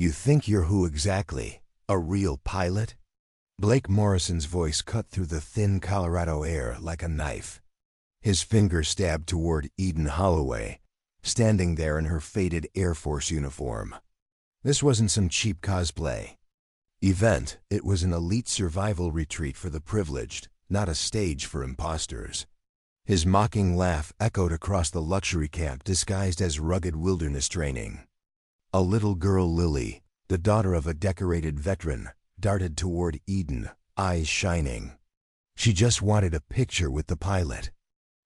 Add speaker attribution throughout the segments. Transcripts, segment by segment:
Speaker 1: You think you're who exactly? A real pilot? Blake Morrison's voice cut through the thin Colorado air like a knife. His finger stabbed toward Eden Holloway, standing there in her faded Air Force uniform. This wasn't some cheap cosplay event. It was an elite survival retreat for the privileged, not a stage for imposters. His mocking laugh echoed across the luxury camp disguised as rugged wilderness training. A little girl, Lily, the daughter of a decorated veteran, darted toward Eden, eyes shining. She just wanted a picture with the pilot.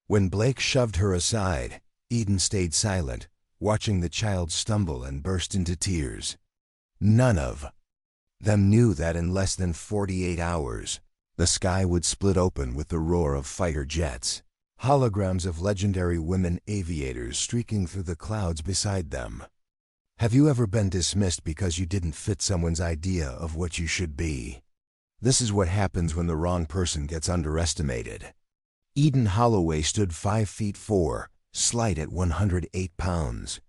Speaker 1: When Blake shoved her aside, Eden stayed silent, watching the child stumble and burst into tears. None of them knew that in less than 48 hours, the sky would split open with the roar of fighter jets, holograms of legendary women aviators streaking through the clouds beside them. Have you ever been dismissed because you didn't fit someone's idea of what you should be? This is what happens when the wrong person gets underestimated. Eden Holloway stood 5'4", slight at 108 pounds.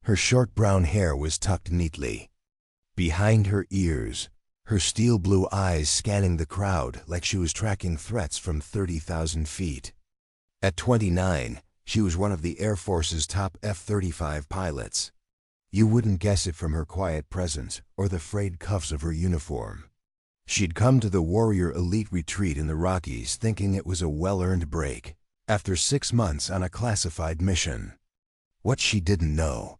Speaker 1: Her short brown hair was tucked neatly behind her ears, her steel blue eyes scanning the crowd like she was tracking threats from 30,000 feet. At 29, she was one of the Air Force's top F-35 pilots. You wouldn't guess it from her quiet presence or the frayed cuffs of her uniform. She'd come to the Warrior Elite Retreat in the Rockies thinking it was a well-earned break, after 6 months on a classified mission. What she didn't know: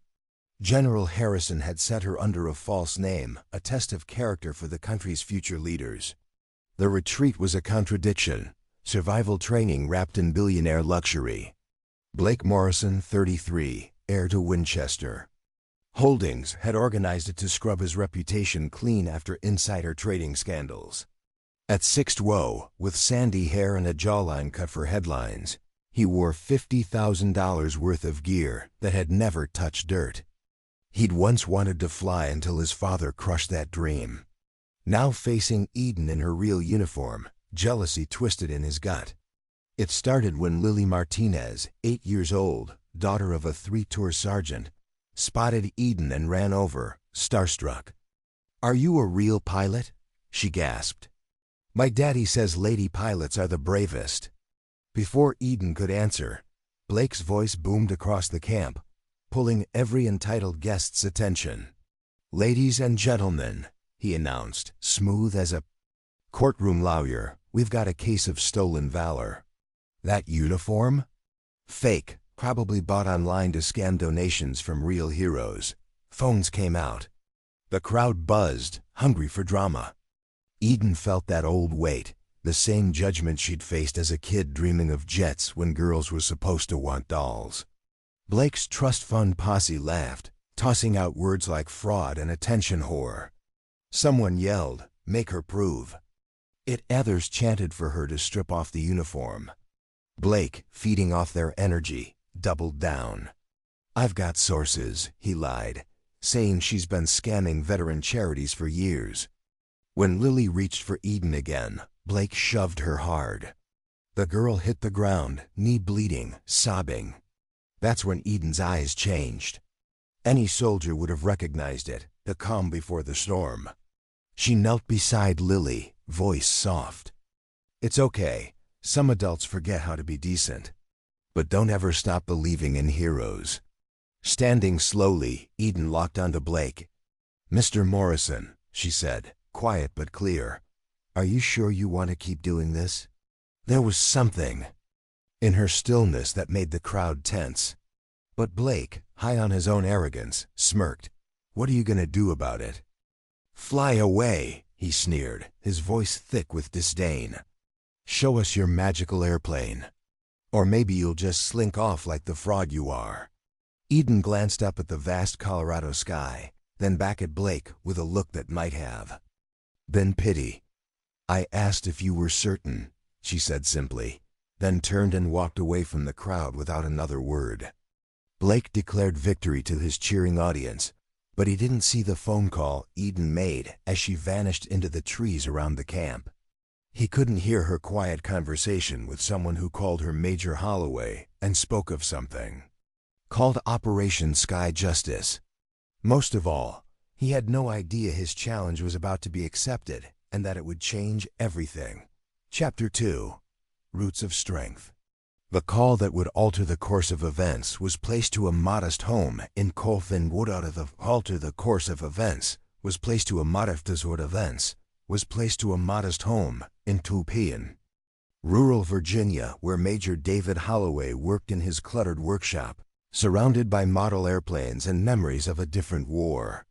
Speaker 1: General Harrison had set her under a false name, a test of character for the country's future leaders. The retreat was a contradiction, survival training wrapped in billionaire luxury. Blake Morrison, 33, heir to Winchester Holdings, had organized it to scrub his reputation clean after insider trading scandals. At 6'2", with sandy hair and a jawline cut for headlines, he wore $50,000 worth of gear that had never touched dirt. He'd once wanted to fly until his father crushed that dream. Now facing Eden in her real uniform, jealousy twisted in his gut. It started when Lily Martinez, 8 years old, daughter of a 3-tour sergeant, spotted Eden and ran over, starstruck. "Are you a real pilot?" she gasped. "My daddy says lady pilots are the bravest." Before Eden could answer, Blake's voice boomed across the camp, pulling every entitled guest's attention. "Ladies and gentlemen," he announced, smooth as a courtroom lawyer, "we've got a case of stolen valor." That uniform? Fake, probably bought online to scam donations from real heroes. Phones came out. The crowd buzzed, hungry for drama. Eden felt that old weight, the same judgment she'd faced as a kid dreaming of jets when girls were supposed to want dolls. Blake's trust fund posse laughed, tossing out words like fraud and attention whore. Someone yelled, "Make her prove." Others chanted for her to strip off the uniform. Blake, feeding off their energy, doubled down. "I've got sources," he lied, saying she's been scamming veteran charities for years. When Lily reached for Eden again, Blake shoved her hard. The girl hit the ground, knee bleeding, sobbing. That's when Eden's eyes changed. Any soldier would have recognized it, the calm before the storm. She knelt beside Lily, voice soft. "It's okay. Some adults forget how to be decent. But don't ever stop believing in heroes." Standing slowly, Eden locked onto Blake. "Mr. Morrison," she said, quiet but clear, "are you sure you want to keep doing this?" There was something in her stillness that made the crowd tense. But Blake, high on his own arrogance, smirked. "What are you going to do about it?" "Fly away," he sneered, his voice thick with disdain. "Show us your magical airplane. Or maybe you'll just slink off like the fraud you are." Eden glanced up at the vast Colorado sky, then back at Blake with a look that might have been pity. "I asked if you were certain," she said simply, then turned and walked away from the crowd without another word. Blake declared victory to his cheering audience, but he didn't see the phone call Eden made as she vanished into the trees around the camp. He couldn't hear her quiet conversation with someone who called her Major Holloway and spoke of something called Operation Sky Justice. Most of all, He had no idea his challenge was about to be accepted and that it would change everything. Chapter 2. Roots of Strength. The call that would alter the course of events was placed to a modest home in Colfin would out of the alter the course of events was placed to a modest home in Tupian, rural Virginia, where Major David Holloway worked in his cluttered workshop, surrounded by model airplanes and memories of a different war.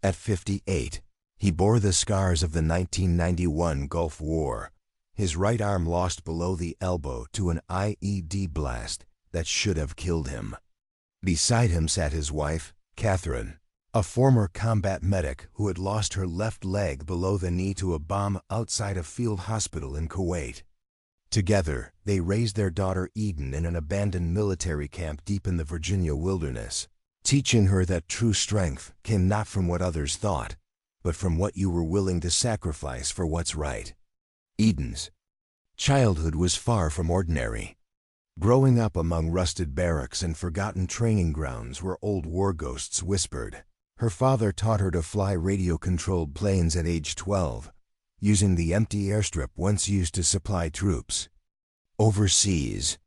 Speaker 1: At 58, he bore the scars of the 1991 Gulf War, his right arm lost below the elbow to an IED blast that should have killed him. Beside him sat his wife, Catherine, a former combat medic who had lost her left leg below the knee to a bomb outside a field hospital in Kuwait. Together, they raised their daughter Eden in an abandoned military camp deep in the Virginia wilderness, teaching her that true strength came not from what others thought, but from what you were willing to sacrifice for what's right. Eden's childhood was far from ordinary. Growing up among rusted barracks and forgotten training grounds where old war ghosts whispered, her father taught her to fly radio-controlled planes at age 12, using the empty airstrip once used to supply troops. Overseas,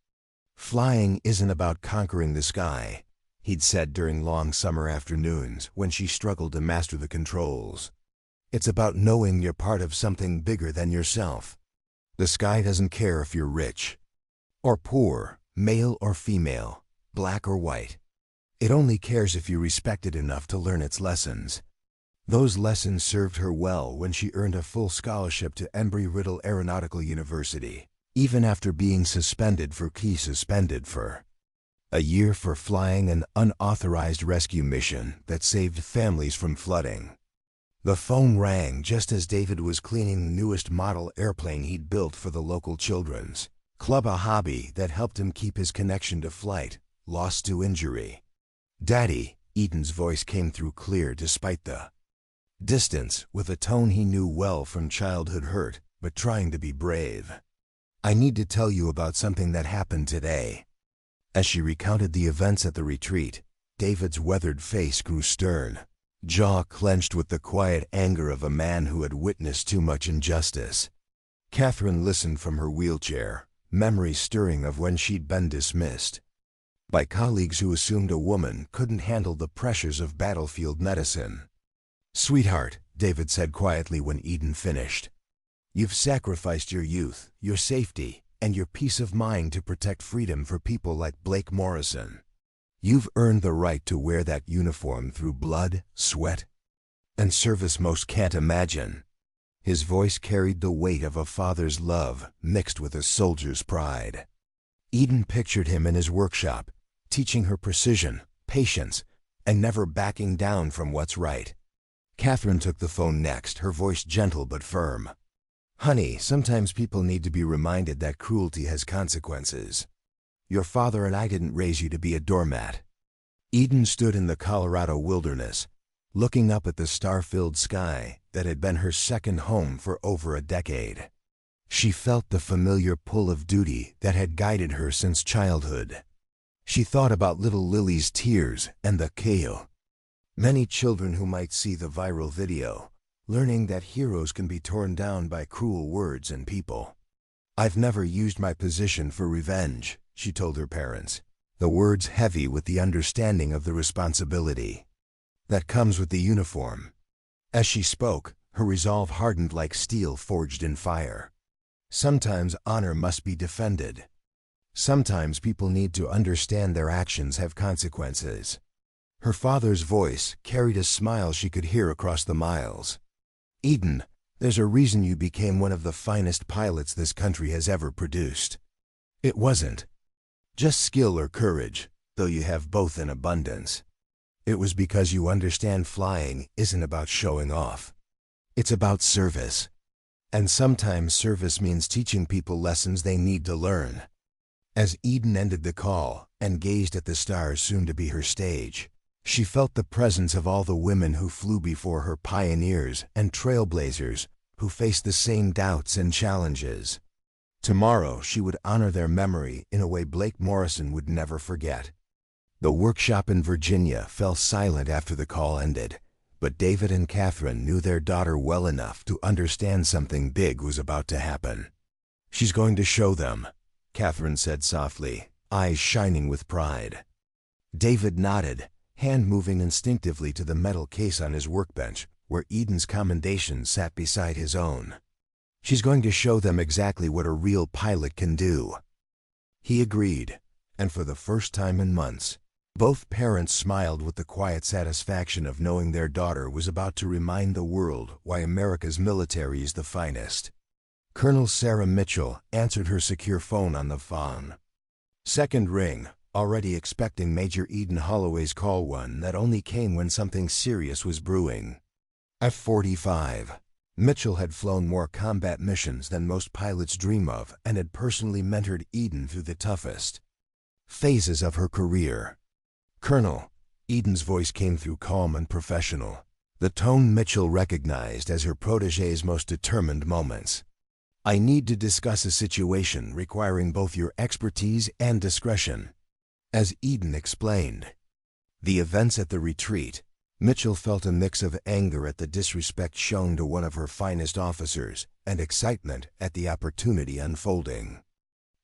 Speaker 1: flying isn't about conquering the sky, he'd said during long summer afternoons when she struggled to master the controls. It's about knowing you're part of something bigger than yourself. The sky doesn't care if you're rich or poor, male or female, black or white. It only cares if you respect it enough to learn its lessons. Those lessons served her well when she earned a full scholarship to Embry-Riddle Aeronautical University, even after being suspended for a year for flying an unauthorized rescue mission that saved families from flooding. The phone rang just as David was cleaning the newest model airplane he'd built for the local children's club, a hobby that helped him keep his connection to flight, lost to injury. "Daddy," Eden's voice came through clear despite the distance, with a tone he knew well from childhood hurt, but trying to be brave. "I need to tell you about something that happened today." As she recounted the events at the retreat, David's weathered face grew stern, jaw clenched with the quiet anger of a man who had witnessed too much injustice. Catherine listened from her wheelchair, memories stirring of when she'd been dismissed by colleagues who assumed a woman couldn't handle the pressures of battlefield medicine. "Sweetheart," David said quietly when Eden finished, "you've sacrificed your youth, your safety, and your peace of mind to protect freedom for people like Blake Morrison. You've earned the right to wear that uniform through blood, sweat, and service most can't imagine." His voice carried the weight of a father's love mixed with a soldier's pride. Eden pictured him in his workshop, teaching her precision, patience, and never backing down from what's right. Catherine took the phone next, her voice gentle but firm. "Honey, sometimes people need to be reminded that cruelty has consequences. Your father and I didn't raise you to be a doormat." Eden stood in the Colorado wilderness, looking up at the star-filled sky that had been her second home for over a decade. She felt the familiar pull of duty that had guided her since childhood. She thought about little Lily's tears and the chaos. Many children who might see the viral video, learning that heroes can be torn down by cruel words and people. "I've never used my position for revenge," she told her parents, the words heavy with the understanding of the responsibility that comes with the uniform. As she spoke, her resolve hardened like steel forged in fire. Sometimes honor must be defended. Sometimes people need to understand their actions have consequences. Her father's voice carried a smile she could hear across the miles. "Eden, there's a reason you became one of the finest pilots this country has ever produced. It wasn't just skill or courage, though you have both in abundance. It was because you understand flying isn't about showing off. It's about service. And sometimes service means teaching people lessons they need to learn." As Eden ended the call and gazed at the stars soon to be her stage, she felt the presence of all the women who flew before her, pioneers and trailblazers who faced the same doubts and challenges. Tomorrow she would honor their memory in a way Blake Morrison would never forget. The workshop in Virginia fell silent after the call ended, But David and Catherine knew their daughter well enough to understand something big was about to happen. "She's going to show them," Catherine said softly, eyes shining with pride. David nodded, hand moving instinctively to the metal case on his workbench, where Eden's commendation sat beside his own. "She's going to show them exactly what a real pilot can do." He agreed, and for the first time in months, both parents smiled with the quiet satisfaction of knowing their daughter was about to remind the world why America's military is the finest. Colonel Sarah Mitchell answered her secure phone on the phone. Second ring, already expecting Major Eden Holloway's call, one that only came when something serious was brewing. F-35. Mitchell had flown more combat missions than most pilots dream of and had personally mentored Eden through the toughest phases of her career. "Colonel," Eden's voice came through calm and professional, the tone Mitchell recognized as her protégé's most determined moments. "I need to discuss a situation requiring both your expertise and discretion." As Eden explained the events at the retreat, Mitchell felt a mix of anger at the disrespect shown to one of her finest officers and excitement at the opportunity unfolding.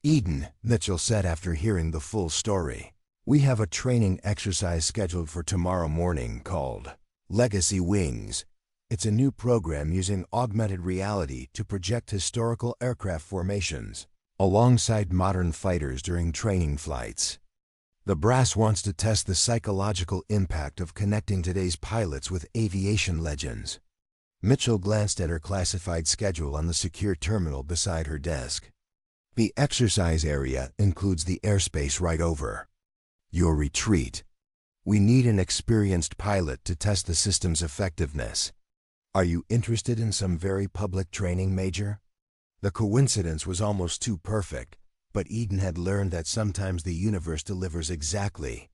Speaker 1: "Eden," Mitchell said after hearing the full story, "we have a training exercise scheduled for tomorrow morning called Legacy Wings. It's a new program using augmented reality to project historical aircraft formations alongside modern fighters during training flights. The brass wants to test the psychological impact of connecting today's pilots with aviation legends." Mitchell glanced at her classified schedule on the secure terminal beside her desk. "The exercise area includes the airspace right over your retreat. We need an experienced pilot to test the system's effectiveness. Are you interested in some very public training, Major?" The coincidence was almost too perfect, but Eden had learned that sometimes the universe delivers exactly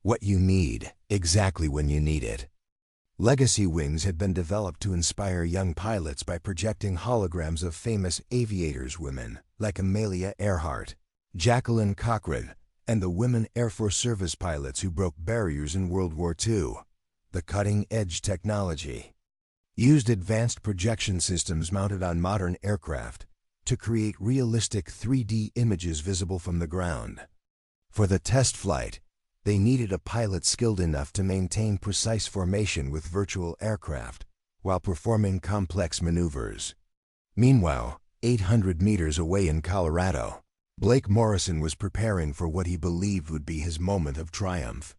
Speaker 1: what you need, exactly when you need it. Legacy Wings had been developed to inspire young pilots by projecting holograms of famous aviators women like Amelia Earhart, Jacqueline Cochran, and the women Air Force service pilots who broke barriers in World War II. The cutting-edge technology used advanced projection systems mounted on modern aircraft to create realistic 3D images visible from the ground. For the test flight, they needed a pilot skilled enough to maintain precise formation with virtual aircraft while performing complex maneuvers. Meanwhile, 800 meters away in Colorado, Blake Morrison was preparing for what he believed would be his moment of triumph.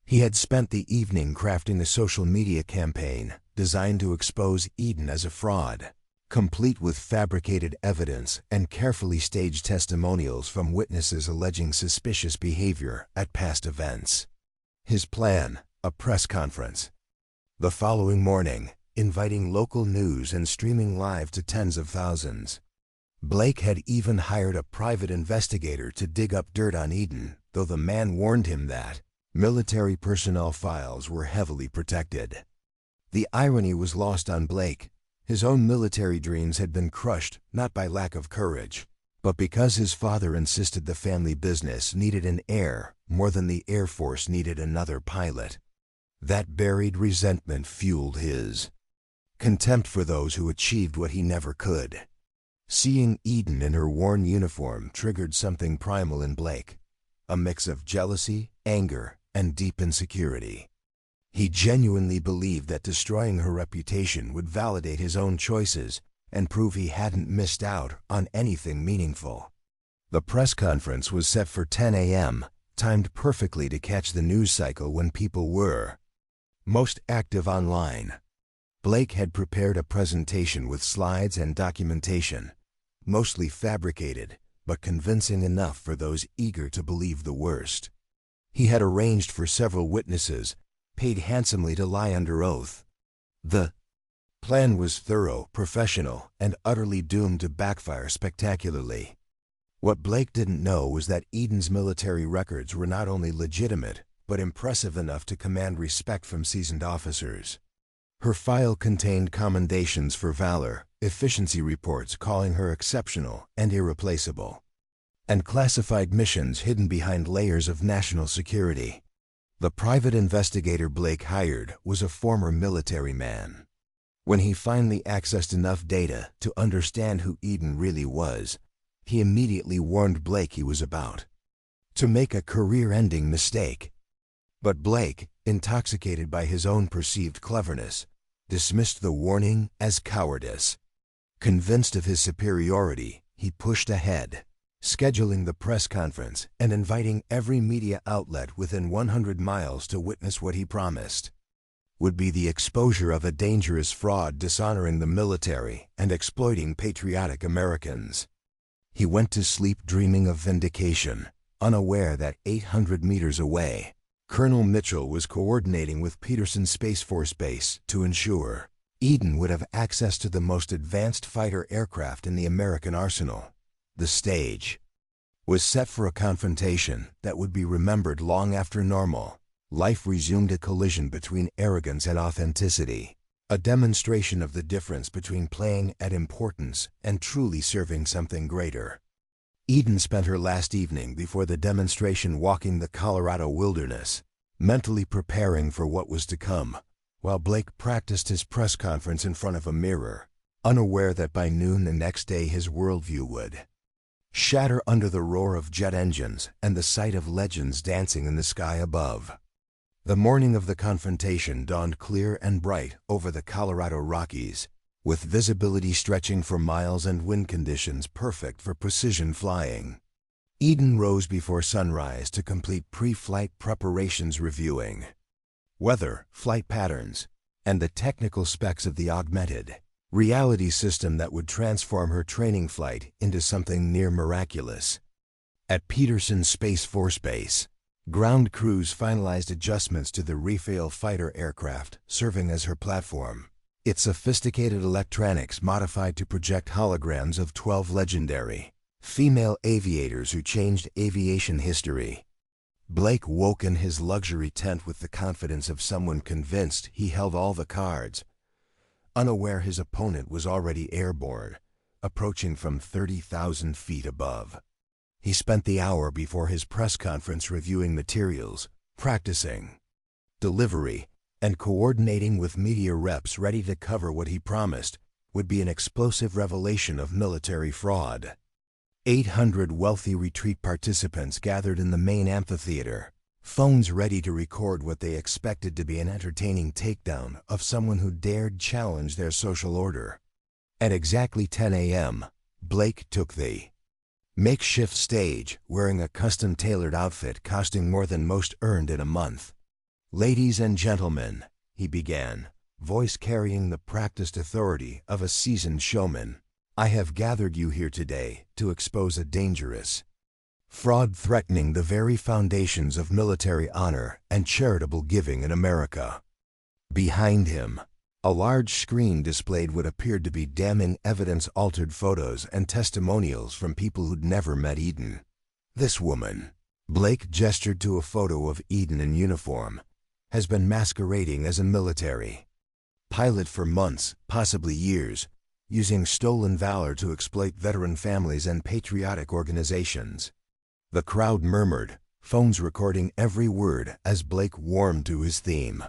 Speaker 1: He had spent the evening crafting a social media campaign designed to expose Eden as a fraud, complete with fabricated evidence and carefully staged testimonials from witnesses alleging suspicious behavior at past events. His plan, a press conference the following morning, inviting local news and streaming live to tens of thousands. Blake had even hired a private investigator to dig up dirt on Eden, though the man warned him that military personnel files were heavily protected. The irony was lost on Blake. His own military dreams had been crushed not by lack of courage, but because his father insisted the family business needed an heir more than the Air Force needed another pilot. That buried resentment fueled his contempt for those who achieved what he never could. Seeing Eden in her worn uniform triggered something primal in Blake, a mix of jealousy, anger, and deep insecurity. He genuinely believed that destroying her reputation would validate his own choices and prove he hadn't missed out on anything meaningful. The press conference was set for 10 a.m., timed perfectly to catch the news cycle when people were most active online. Blake had prepared a presentation with slides and documentation, mostly fabricated, but convincing enough for those eager to believe the worst. He had arranged for several witnesses, paid handsomely to lie under oath. The plan was thorough, professional, and utterly doomed to backfire spectacularly. What Blake didn't know was that Eden's military records were not only legitimate, but impressive enough to command respect from seasoned officers. Her file contained commendations for valor, efficiency reports calling her exceptional and irreplaceable, and classified missions hidden behind layers of national security. The private investigator Blake hired was a former military man. When he finally accessed enough data to understand who Eden really was, he immediately warned Blake he was about to make a career-ending mistake. But Blake, intoxicated by his own perceived cleverness, dismissed the warning as cowardice. Convinced of his superiority, he pushed ahead, scheduling the press conference and inviting every media outlet within 100 miles to witness what he promised would be the exposure of a dangerous fraud dishonoring the military and exploiting patriotic Americans. He went to sleep dreaming of vindication, unaware that 800 meters away, Colonel Mitchell was coordinating with Peterson Space Force Base to ensure Eden would have access to the most advanced fighter aircraft in the American arsenal. The stage was set for a confrontation that would be remembered long after normal life resumed. A collision between arrogance and authenticity, a demonstration of the difference between playing at importance and truly serving something greater. Eden spent her last evening before the demonstration walking the Colorado wilderness, mentally preparing for what was to come, while Blake practiced his press conference in front of a mirror, unaware that by noon the next day his worldview would shatter under the roar of jet engines and the sight of legends dancing in the sky above. The morning of the confrontation dawned clear and bright over the Colorado Rockies, with visibility stretching for miles and wind conditions perfect for precision flying. Eden rose before sunrise to complete pre-flight preparations, reviewing weather, flight patterns, and the technical specs of the augmented reality system that would transform her training flight into something near miraculous. At Peterson Space Force Base, ground crews finalized adjustments to the Rafale fighter aircraft serving as her platform, its sophisticated electronics modified to project holograms of 12 legendary female aviators who changed aviation history. Blake woke in his luxury tent with the confidence of someone convinced he held all the cards, unaware his opponent was already airborne, approaching from 30,000 feet above. He spent the hour before his press conference reviewing materials, practicing delivery, and coordinating with media reps ready to cover what he promised would be an explosive revelation of military fraud. 800 wealthy retreat participants gathered in the main amphitheater, phones ready to record what they expected to be an entertaining takedown of someone who dared challenge their social order. At exactly 10 a.m., Blake took the makeshift stage, wearing a custom-tailored outfit costing more than most earned in a month. "Ladies and gentlemen," he began, voice carrying the practiced authority of a seasoned showman, "I have gathered you here today to expose a dangerous fraud threatening the very foundations of military honor and charitable giving in America." Behind him, a large screen displayed what appeared to be damning evidence-altered photos and testimonials from people who'd never met Eden. "This woman," Blake gestured to a photo of Eden in uniform, "has been masquerading as a military pilot for months, possibly years, using stolen valor to exploit veteran families and patriotic organizations." The crowd murmured, phones recording every word as Blake warmed to his theme.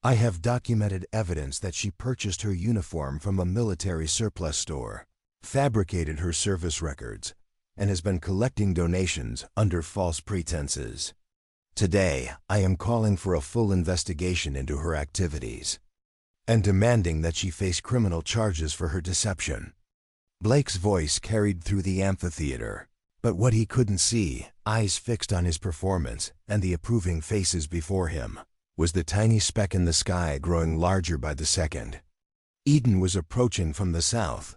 Speaker 1: "I have documented evidence that she purchased her uniform from a military surplus store, fabricated her service records, and has been collecting donations under false pretenses. Today, I am calling for a full investigation into her activities and demanding that she face criminal charges for her deception." Blake's voice carried through the amphitheater, but what he couldn't see, eyes fixed on his performance and the approving faces before him, was the tiny speck in the sky growing larger by the second. Eden was approaching from the south,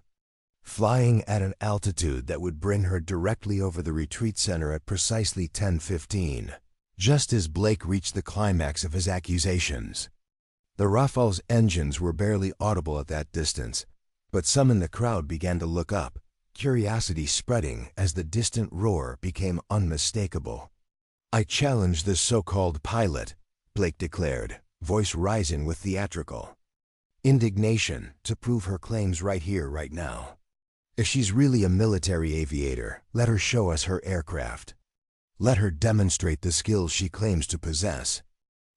Speaker 1: flying at an altitude that would bring her directly over the retreat center at precisely 10:15, just as Blake reached the climax of his accusations. The Rafale's engines were barely audible at that distance, but some in the crowd began to look up, curiosity spreading as the distant roar became unmistakable. "I challenge this so-called pilot," Blake declared, voice rising with theatrical indignation, "to prove her claims right here, right now. If she's really a military aviator, let her show us her aircraft." Let her demonstrate the skills she claims to possess.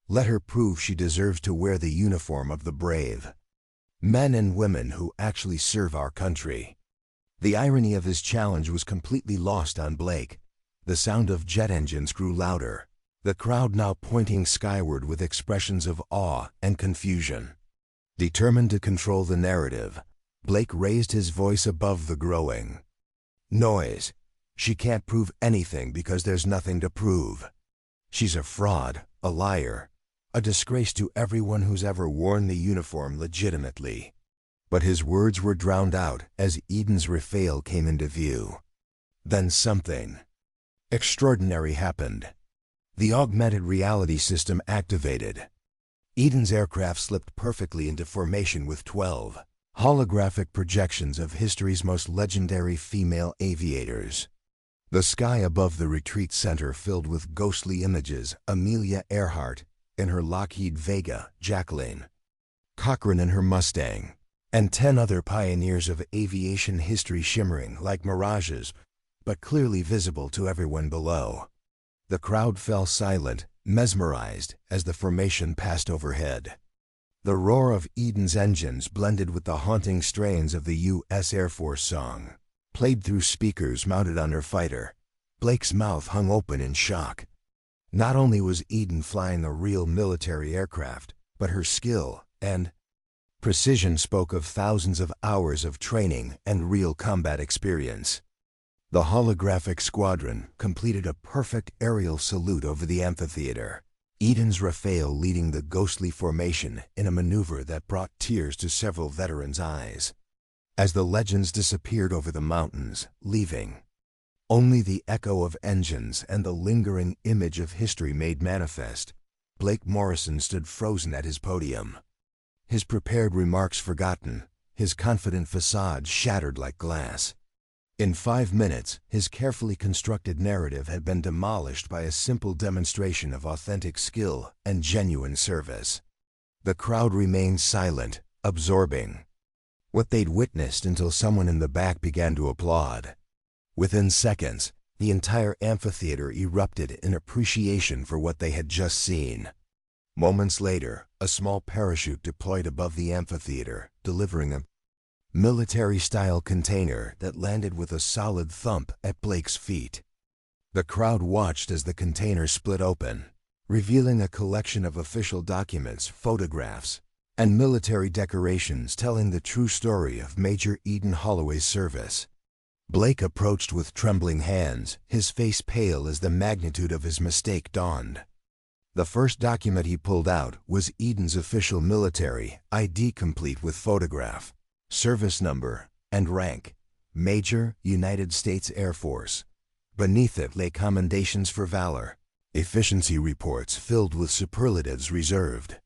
Speaker 1: Let her prove she deserves to wear the uniform of the brave. Men and women who actually serve our country. The irony of his challenge was completely lost on Blake. The sound of jet engines grew louder, the crowd now pointing skyward with expressions of awe and confusion. Determined to control the narrative, Blake raised his voice above the growing noise. She can't prove anything because there's nothing to prove. She's a fraud, a liar, a disgrace to everyone who's ever worn the uniform legitimately. But his words were drowned out as Eden's Rafale came into view. Then something extraordinary happened. The augmented reality system activated. Eden's aircraft slipped perfectly into formation with 12 holographic projections of history's most legendary female aviators. The sky above the retreat center filled with ghostly images: Amelia Earhart in her Lockheed Vega, Jacqueline Cochran in her Mustang, and 10 other pioneers of aviation history shimmering like mirages, but clearly visible to everyone below. The crowd fell silent, mesmerized, as the formation passed overhead. The roar of Eden's engines blended with the haunting strains of the U.S. Air Force song, played through speakers mounted on her fighter. Blake's mouth hung open in shock. Not only was Eden flying a real military aircraft, but her skill and precision spoke of thousands of hours of training and real combat experience. The holographic squadron completed a perfect aerial salute over the amphitheater, Eden's Rafale leading the ghostly formation in a maneuver that brought tears to several veterans' eyes. As the legends disappeared over the mountains, leaving only the echo of engines and the lingering image of history made manifest, Blake Morrison stood frozen at his podium. His prepared remarks forgotten, his confident facade shattered like glass. In 5 minutes, his carefully constructed narrative had been demolished by a simple demonstration of authentic skill and genuine service. The crowd remained silent, absorbing what they'd witnessed until someone in the back began to applaud. Within seconds, the entire amphitheater erupted in appreciation for what they had just seen. Moments later, a small parachute deployed above the amphitheater, delivering a military-style container that landed with a solid thump at Blake's feet. The crowd watched as the container split open, revealing a collection of official documents, photographs, and military decorations telling the true story of Major Eden Holloway's service. Blake approached with trembling hands, his face pale as the magnitude of his mistake dawned. The first document he pulled out was Eden's official military ID, complete with photograph, service number, and rank: Major, United States Air Force. Beneath it lay commendations for valor, efficiency reports filled with superlatives reserved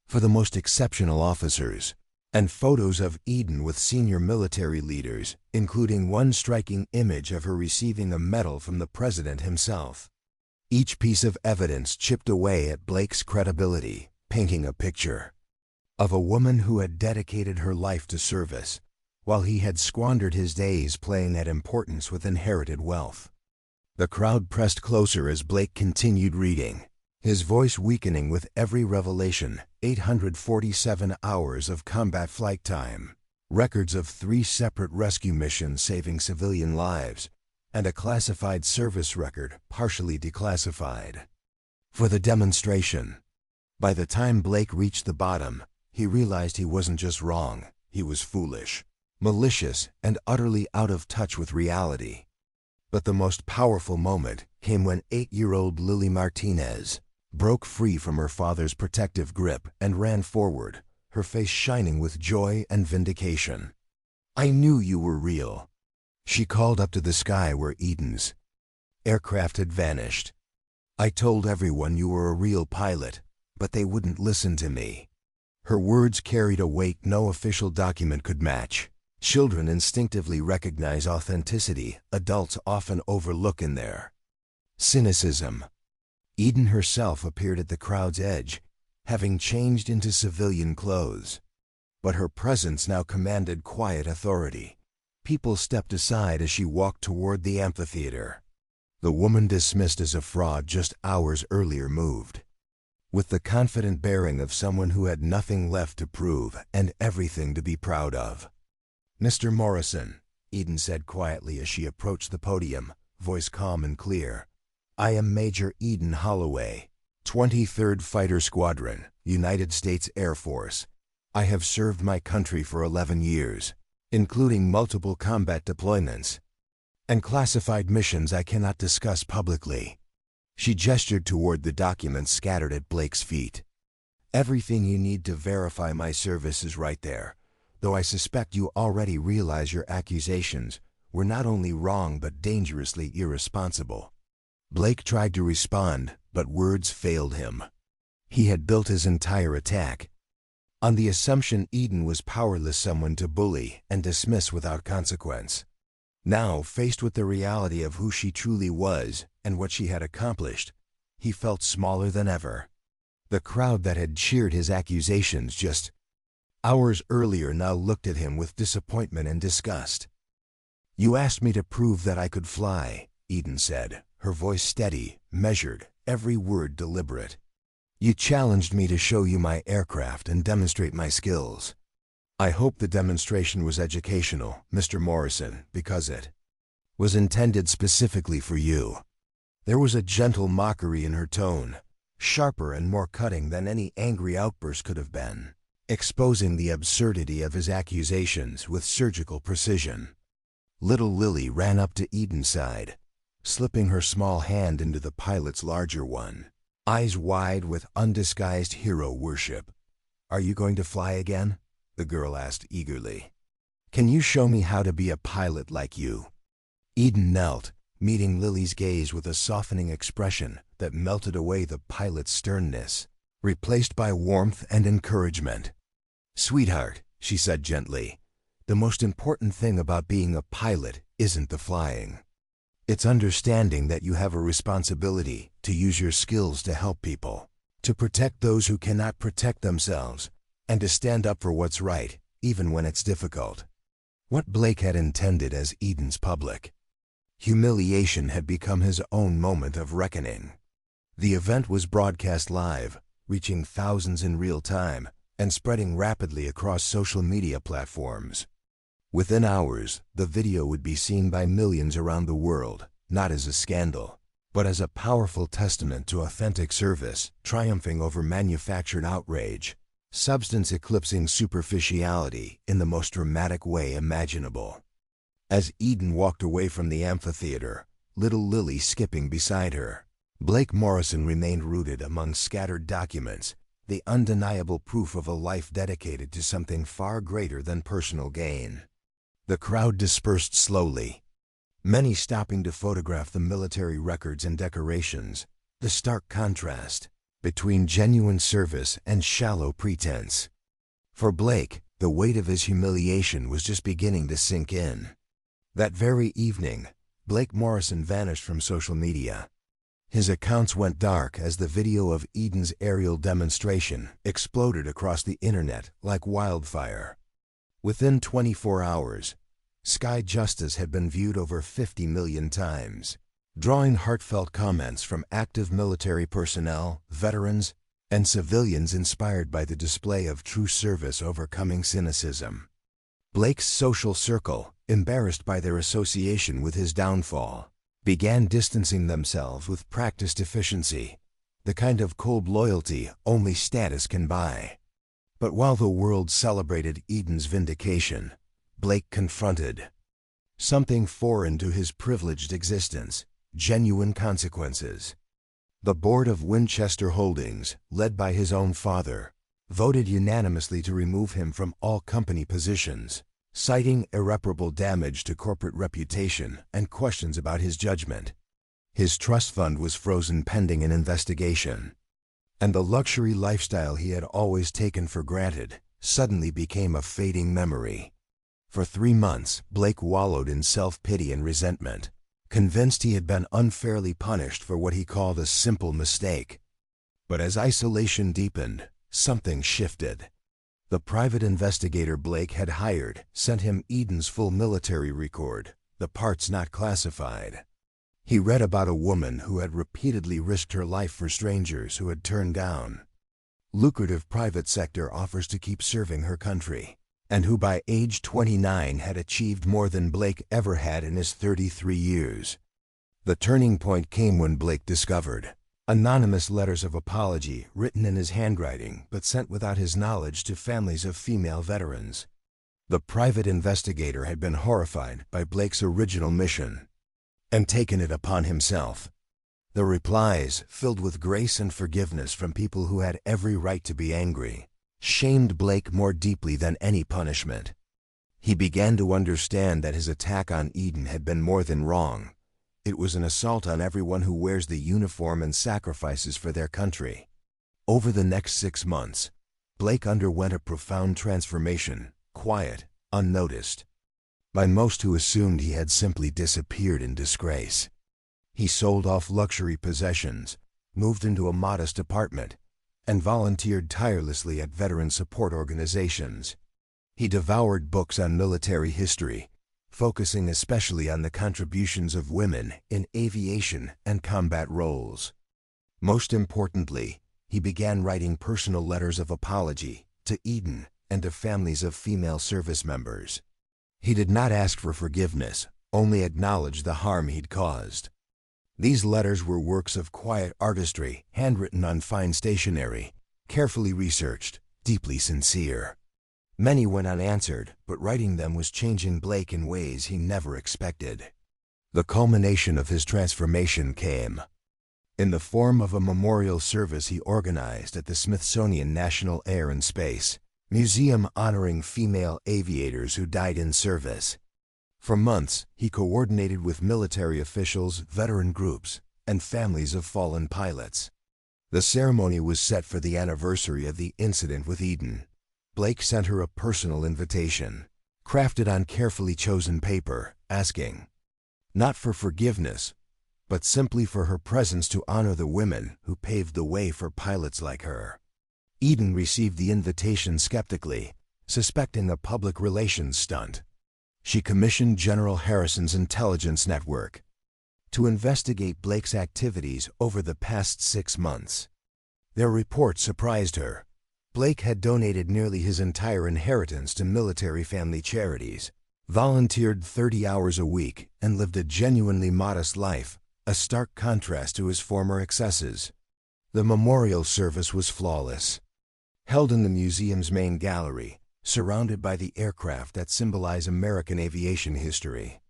Speaker 1: for the most exceptional officers, and photos of Eden with senior military leaders, including one striking image of her receiving a medal from the president himself. Each piece of evidence chipped away at Blake's credibility, painting a picture of a woman who had dedicated her life to service, while he had squandered his days playing at importance with inherited wealth. The crowd pressed closer as Blake continued reading, his voice weakening with every revelation: 847 hours of combat flight time, records of 3 separate rescue missions saving civilian lives, and a classified service record partially declassified for the demonstration. By the time Blake reached the bottom, he realized he wasn't just wrong, he was foolish, malicious, and utterly out of touch with reality. But the most powerful moment came when 8-year-old Lily Martinez broke free from her father's protective grip and ran forward, her face shining with joy and vindication. "I knew you were real," she called up to the sky where Eden's aircraft had vanished. "I told everyone you were a real pilot, but they wouldn't listen to me." Her words carried a weight no official document could match. Children instinctively recognize authenticity adults often overlook in their cynicism. Eden herself appeared at the crowd's edge, having changed into civilian clothes. But her presence now commanded quiet authority. People stepped aside as she walked toward the amphitheater. The woman dismissed as a fraud just hours earlier moved, with the confident bearing of someone who had nothing left to prove and everything to be proud of. "Mr. Morrison," Eden said quietly as she approached the podium, voice calm and clear, "I am Major Eden Holloway, 23rd Fighter Squadron, United States Air Force. I have served my country for 11 years, including multiple combat deployments and classified missions I cannot discuss publicly." She gestured toward the documents scattered at Blake's feet. "Everything you need to verify my service is right there, though I suspect you already realize your accusations were not only wrong but dangerously irresponsible." Blake tried to respond, but words failed him. He had built his entire attack on the assumption Eden was powerless, someone to bully and dismiss without consequence. Now, faced with the reality of who she truly was and what she had accomplished, he felt smaller than ever. The crowd that had cheered his accusations just hours earlier now looked at him with disappointment and disgust. "You asked me to prove that I could fly," Eden said, her voice steady, measured, every word deliberate. "You challenged me to show you my aircraft and demonstrate my skills. I hope the demonstration was educational, Mr. Morrison, because it was intended specifically for you." There was a gentle mockery in her tone, sharper and more cutting than any angry outburst could have been, exposing the absurdity of his accusations with surgical precision. Little Lily ran up to Eden's side, slipping her small hand into the pilot's larger one, eyes wide with undisguised hero worship. "Are you going to fly again?" the girl asked eagerly. "Can you show me how to be a pilot like you?" Eden knelt, meeting Lily's gaze with a softening expression that melted away the pilot's sternness, replaced by warmth and encouragement. "Sweetheart," she said gently, "the most important thing about being a pilot isn't the flying. It's understanding that you have a responsibility to use your skills to help people, to protect those who cannot protect themselves, and to stand up for what's right, even when it's difficult." What Blake had intended as Eden's public humiliation had become his own moment of reckoning. The event was broadcast live, reaching thousands in real time, and spreading rapidly across social media platforms. Within hours, the video would be seen by millions around the world, not as a scandal, but as a powerful testament to authentic service, triumphing over manufactured outrage, substance eclipsing superficiality in the most dramatic way imaginable. As Eden walked away from the amphitheater, little Lily skipping beside her, Blake Morrison remained rooted among scattered documents, the undeniable proof of a life dedicated to something far greater than personal gain. The crowd dispersed slowly, many stopping to photograph the military records and decorations, the stark contrast between genuine service and shallow pretense. For Blake, the weight of his humiliation was just beginning to sink in. That very evening, Blake Morrison vanished from social media. His accounts went dark as the video of Eden's aerial demonstration exploded across the internet like wildfire. Within 24 hours, Sky Justice had been viewed over 50 million times, drawing heartfelt comments from active military personnel, veterans, and civilians inspired by the display of true service overcoming cynicism. Blake's social circle, embarrassed by their association with his downfall, began distancing themselves with practiced efficiency, the kind of cold loyalty only status can buy. But while the world celebrated Eden's vindication, Blake confronted something foreign to his privileged existence: genuine consequences. The board of Winchester Holdings, led by his own father, voted unanimously to remove him from all company positions, citing irreparable damage to corporate reputation and questions about his judgment. His trust fund was frozen pending an investigation, and the luxury lifestyle he had always taken for granted suddenly became a fading memory. For 3 months, Blake wallowed in self-pity and resentment, convinced he had been unfairly punished for what he called a simple mistake. But as isolation deepened, something shifted. The private investigator Blake had hired sent him Eden's full military record, the parts not classified. He read about a woman who had repeatedly risked her life for strangers who had turned down lucrative private sector offers to keep serving her country, and who by age 29 had achieved more than Blake ever had in his 33 years. The turning point came when Blake discovered anonymous letters of apology written in his handwriting but sent without his knowledge to families of female veterans. The private investigator had been horrified by Blake's original mission and taken it upon himself. The replies, filled with grace and forgiveness from people who had every right to be angry, shamed Blake more deeply than any punishment. He began to understand that his attack on Eden had been more than wrong. It was an assault on everyone who wears the uniform and sacrifices for their country. Over the next 6 months, Blake underwent a profound transformation, quiet, unnoticed by most who assumed he had simply disappeared in disgrace. He sold off luxury possessions, moved into a modest apartment, and volunteered tirelessly at veteran support organizations. He devoured books on military history, focusing especially on the contributions of women in aviation and combat roles. Most importantly, he began writing personal letters of apology to Eden and to families of female service members. He did not ask for forgiveness, only acknowledged the harm he'd caused. These letters were works of quiet artistry, handwritten on fine stationery, carefully researched, deeply sincere. Many went unanswered, but writing them was changing Blake in ways he never expected. The culmination of his transformation came in the form of a memorial service he organized at the Smithsonian National Air and Space Museum honoring female aviators who died in service. For months, he coordinated with military officials, veteran groups, and families of fallen pilots. The ceremony was set for the anniversary of the incident with Eden. Blake sent her a personal invitation, crafted on carefully chosen paper, asking, not for forgiveness, but simply for her presence to honor the women who paved the way for pilots like her. Eden received the invitation skeptically, suspecting a public relations stunt. She commissioned General Harrison's intelligence network to investigate Blake's activities over the past 6 months. Their report surprised her. Blake had donated nearly his entire inheritance to military family charities, volunteered 30 hours a week, and lived a genuinely modest life, a stark contrast to his former excesses. The memorial service was flawless. Held in the museum's main gallery, surrounded by the aircraft that symbolize American aviation history.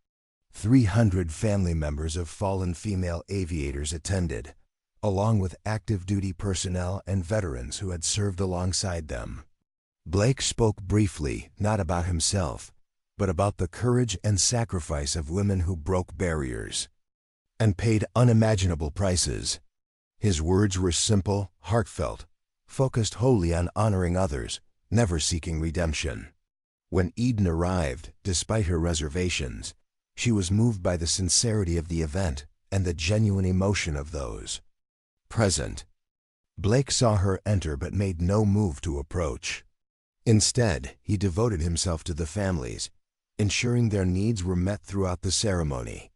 Speaker 1: 300 family members of fallen female aviators attended, along with active duty personnel and veterans who had served alongside them. Blake spoke briefly, not about himself, but about the courage and sacrifice of women who broke barriers and paid unimaginable prices. His words were simple, heartfelt, focused wholly on honoring others, never seeking redemption. When Eden arrived, despite her reservations, she was moved by the sincerity of the event and the genuine emotion of those present. Blake saw her enter but made no move to approach. Instead, he devoted himself to the families, ensuring their needs were met throughout the ceremony.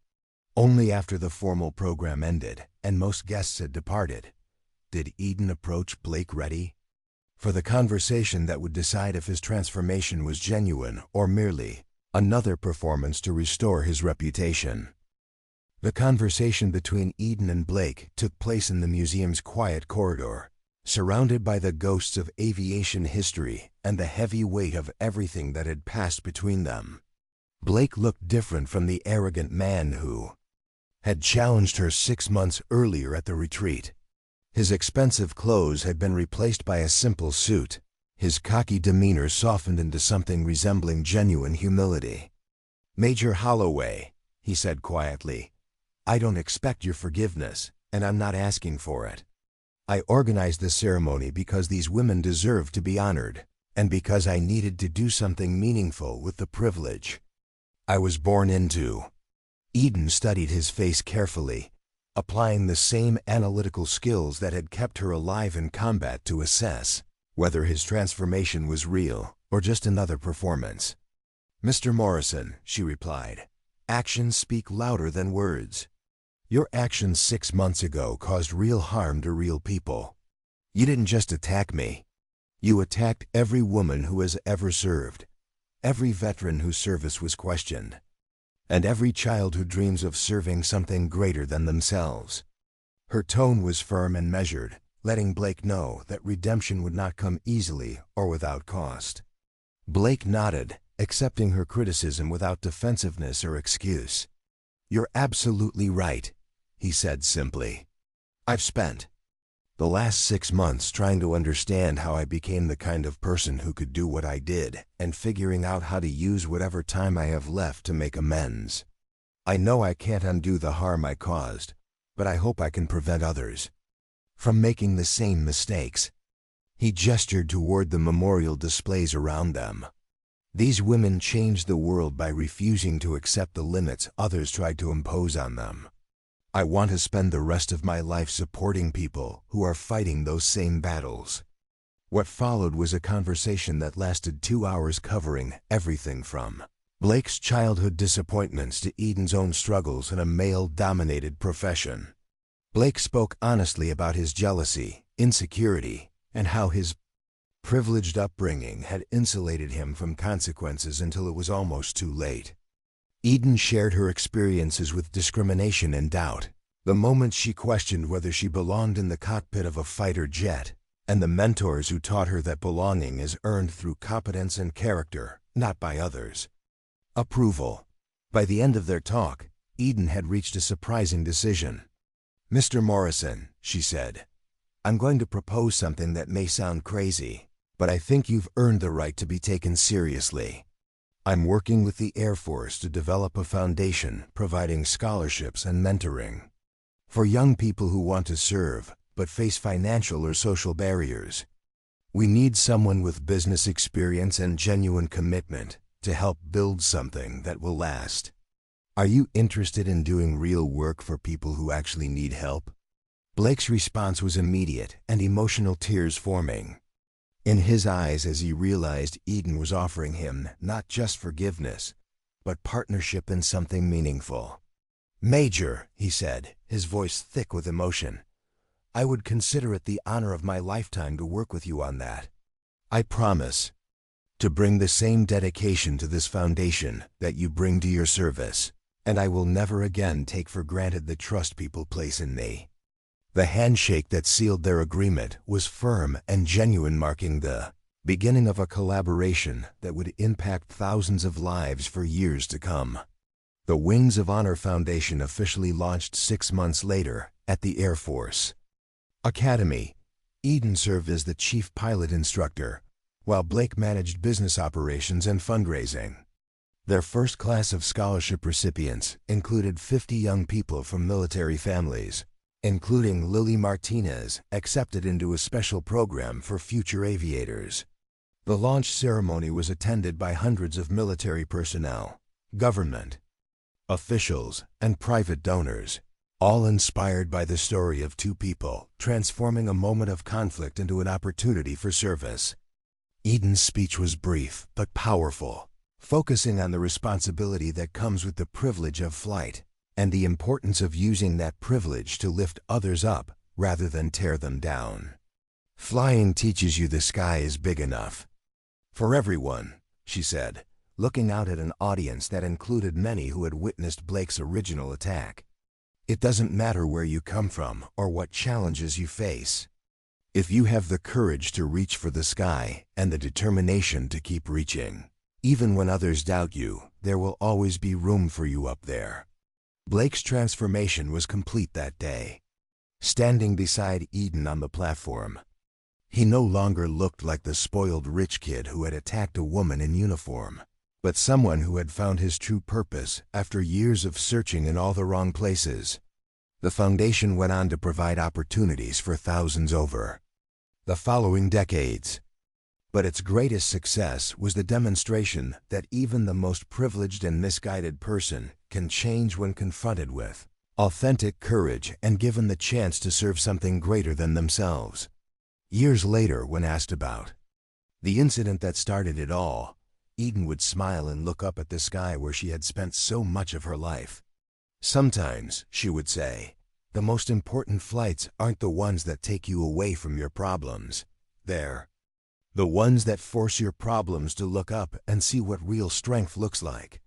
Speaker 1: Only after the formal program ended and most guests had departed, did Eden approach Blake ready for the conversation that would decide if his transformation was genuine or merely another performance to restore his reputation. The conversation between Eden and Blake took place in the museum's quiet corridor, surrounded by the ghosts of aviation history and the heavy weight of everything that had passed between them. Blake looked different from the arrogant man who had challenged her 6 months earlier at the retreat. His expensive clothes had been replaced by a simple suit. His cocky demeanor softened into something resembling genuine humility. "Major Holloway," he said quietly, "I don't expect your forgiveness, and I'm not asking for it. I organized this ceremony because these women deserve to be honored, and because I needed to do something meaningful with the privilege I was born into." Eden studied his face carefully, applying the same analytical skills that had kept her alive in combat to assess whether his transformation was real or just another performance. "Mr. Morrison," she replied, "actions speak louder than words. Your actions 6 months ago caused real harm to real people. You didn't just attack me. You attacked every woman who has ever served, every veteran whose service was questioned, and every child who dreams of serving something greater than themselves." Her tone was firm and measured, letting Blake know that redemption would not come easily or without cost. Blake nodded, accepting her criticism without defensiveness or excuse. "You're absolutely right," he said simply. "I've spent the last 6 months trying to understand how I became the kind of person who could do what I did, and figuring out how to use whatever time I have left to make amends. I know I can't undo the harm I caused, but I hope I can prevent others from making the same mistakes." He gestured toward the memorial displays around them. These women changed the world by refusing to accept the limits others tried to impose on them. I want to spend the rest of my life supporting people who are fighting those same battles. What followed was a conversation that lasted 2 hours, covering everything from Blake's childhood disappointments to Eden's own struggles in a male-dominated profession. Blake spoke honestly about his jealousy, insecurity, and how his privileged upbringing had insulated him from consequences until it was almost too late. Eden shared her experiences with discrimination and doubt, the moments she questioned whether she belonged in the cockpit of a fighter jet, and the mentors who taught her that belonging is earned through competence and character, not by others' approval. By the end of their talk, Eden had reached a surprising decision. "Mr. Morrison," she said, "I'm going to propose something that may sound crazy, but I think you've earned the right to be taken seriously. I'm working with the Air Force to develop a foundation providing scholarships and mentoring for young people who want to serve but face financial or social barriers. We need someone with business experience and genuine commitment to help build something that will last. Are you interested in doing real work for people who actually need help?" Blake's response was immediate and emotional, tears forming in his eyes as he realized Eden was offering him not just forgiveness, but partnership in something meaningful. "Major," he said, his voice thick with emotion, "I would consider it the honor of my lifetime to work with you on that. I promise to bring the same dedication to this foundation that you bring to your service, and I will never again take for granted the trust people place in me." The handshake that sealed their agreement was firm and genuine, marking the beginning of a collaboration that would impact thousands of lives for years to come. The Wings of Honor Foundation officially launched 6 months later at the Air Force Academy. Eden served as the chief pilot instructor, while Blake managed business operations and fundraising. Their first class of scholarship recipients included 50 young people from military families, including Lily Martinez, accepted into a special program for future aviators. The launch ceremony was attended by hundreds of military personnel, government officials, and private donors, all inspired by the story of two people transforming a moment of conflict into an opportunity for service. Eden's speech was brief but powerful, focusing on the responsibility that comes with the privilege of flight, and the importance of using that privilege to lift others up rather than tear them down. "Flying teaches you the sky is big enough for everyone," she said, looking out at an audience that included many who had witnessed Blake's original attack. "It doesn't matter where you come from or what challenges you face. If you have the courage to reach for the sky and the determination to keep reaching, even when others doubt you, there will always be room for you up there." Blake's transformation was complete that day. Standing beside Eden on the platform, he no longer looked like the spoiled rich kid who had attacked a woman in uniform, but someone who had found his true purpose after years of searching in all the wrong places. The foundation went on to provide opportunities for thousands over the following decades. But its greatest success was the demonstration that even the most privileged and misguided person can change when confronted with authentic courage and given the chance to serve something greater than themselves. Years later, when asked about the incident that started it all, Eden would smile and look up at the sky where she had spent so much of her life. Sometimes, she would say, the most important flights aren't the ones that take you away from your problems. They're the ones that force your problems to look up and see what real strength looks like.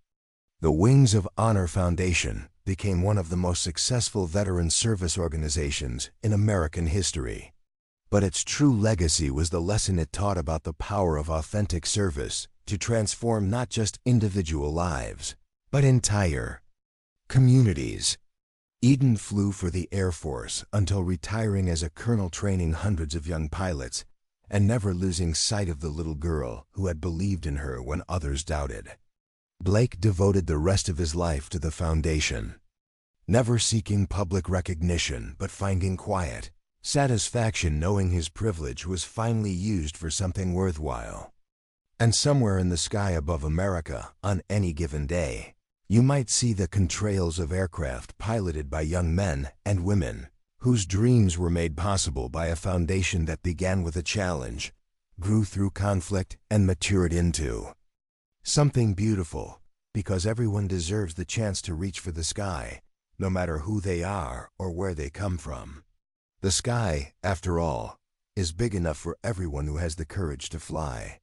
Speaker 1: The Wings of Honor Foundation became one of the most successful veteran service organizations in American history. But its true legacy was the lesson it taught about the power of authentic service to transform not just individual lives, but entire communities. Eden flew for the Air Force until retiring as a colonel, training hundreds of young pilots and never losing sight of the little girl who had believed in her when others doubted. Blake devoted the rest of his life to the foundation, never seeking public recognition but finding quiet satisfaction knowing his privilege was finally used for something worthwhile. And somewhere in the sky above America, on any given day, you might see the contrails of aircraft piloted by young men and women whose dreams were made possible by a foundation that began with a challenge, grew through conflict, and matured into something beautiful, because everyone deserves the chance to reach for the sky, no matter who they are or where they come from. The sky, after all, is big enough for everyone who has the courage to fly.